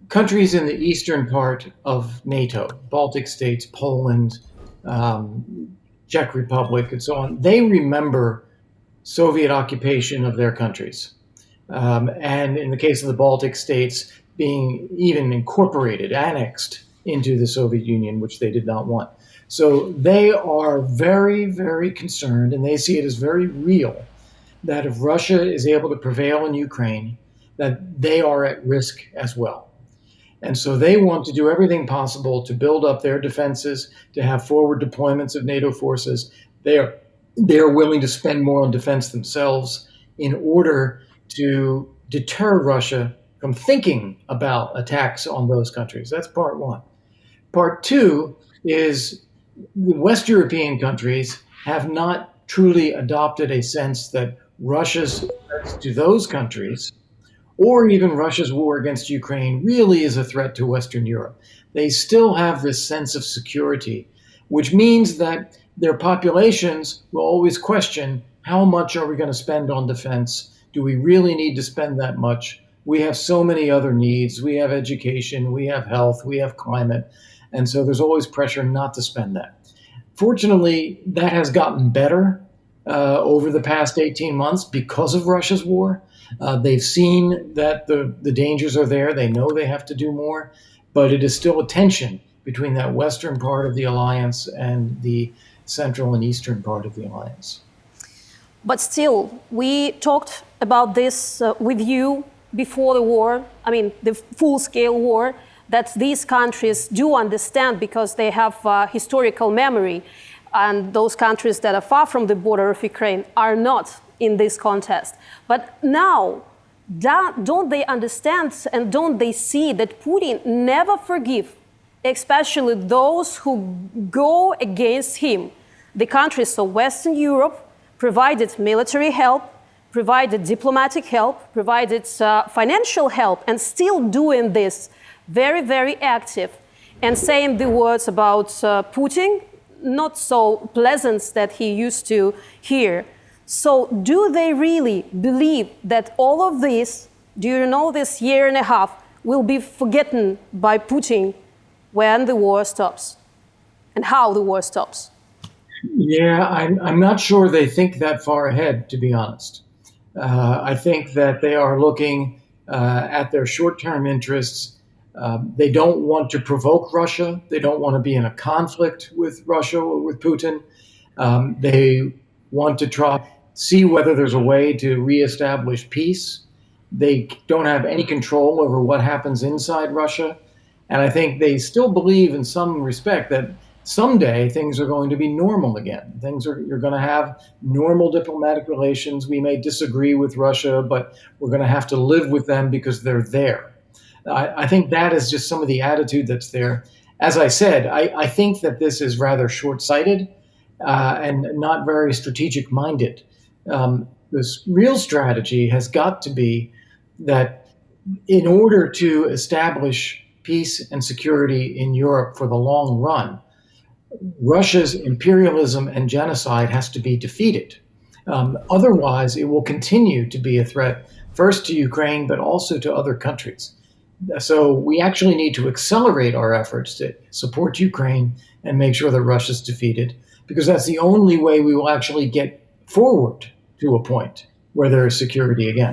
countries in the eastern part of NATO, Baltic states, Poland, Czech Republic, and so on, they remember Soviet occupation of their countries. And in the case of the Baltic states, being even incorporated, annexed into the Soviet Union, which they did not want. So they are very, very concerned, and they see it as very real that if Russia is able to prevail in Ukraine, that they are at risk as well. And so they want to do everything possible to build up their defenses, to have forward deployments of NATO forces. They are willing to spend more on defense themselves in order to deter Russia from thinking about attacks on those countries. That's part one. Part two is the West European countries have not truly adopted a sense that Russia's threats to those countries, or even Russia's war against Ukraine, really is a threat to Western Europe. They still have this sense of security, which means that their populations will always question, how much are we going to spend on defense? Do we really need to spend that much? We have so many other needs. We have education, we have health, we have climate. And so there's always pressure not to spend that. Fortunately, that has gotten better over the past 18 months because of Russia's war. They've seen that the dangers are there. They know they have to do more, but it is still a tension between that western part of the alliance and the central and eastern part of the alliance. But still, we talked about this with you before the war, I mean, the full-scale war, that these countries do understand because they have historical memory. And those countries that are far from the border of Ukraine are not in this contest. But now, don't they understand and don't they see that Putin never forgive, especially those who go against him? The countries of Western Europe provided military help, provided diplomatic help, provided financial help, and still doing this very, very active and saying the words about Putin, not so pleasant that he used to hear. So do they really believe that all of this, during all this year and a half, will be forgotten by Putin when the war stops and how the war stops? Yeah, I'm not sure they think that far ahead, to be honest. I think that they are looking at their short-term interests. They don't want to provoke Russia. They don't want to be in a conflict with Russia or with Putin. They want to see whether there's a way to reestablish peace. They don't have any control over what happens inside Russia. And I think they still believe in some respect that someday things are going to be normal again. You're going to have normal diplomatic relations. We may disagree with Russia, but we're going to have to live with them because they're there. I think that is just some of the attitude that's there. As I said, I think that this is rather short-sighted and not very strategic-minded. This real strategy has got to be that in order to establish peace and security in Europe for the long run, Russia's imperialism and genocide has to be defeated. Otherwise, it will continue to be a threat, first to Ukraine, but also to other countries. So we actually need to accelerate our efforts to support Ukraine and make sure that Russia's defeated, because that's the only way we will actually get forward to a point where there is security again.